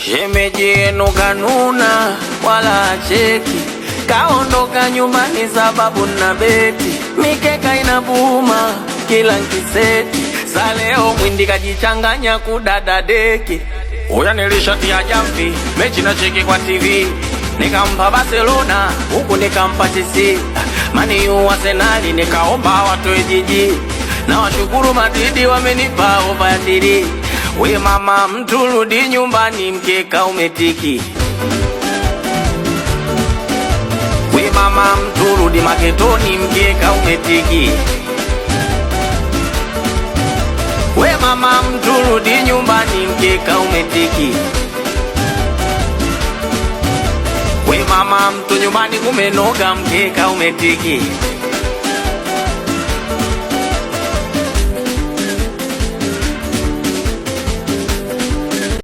Shemeji yenu kanuna wala cheki, kaondoka nyumbani sababu na beti. Mikeka inabuma kila nkiseti, saleo mwindi kajichanganya kudada deki. Uya nilishatia jamvi, mechi na cheki kwa TV. Nikampa Barcelona, huku nikampa Chelsea. Mani yu Arsenali, nikaomba watoe jiji. Na washukuru Madridi wamenipa ofa ya 3. We mama mtu rudi nyumbani, mkeka umetiki. We mama mtu rudi maketoni, mkeka umetiki. We mama mtu rudi nyumbani, mkeka umetiki. We mama mtu nyumbani kumenoga, mkeka umetiki.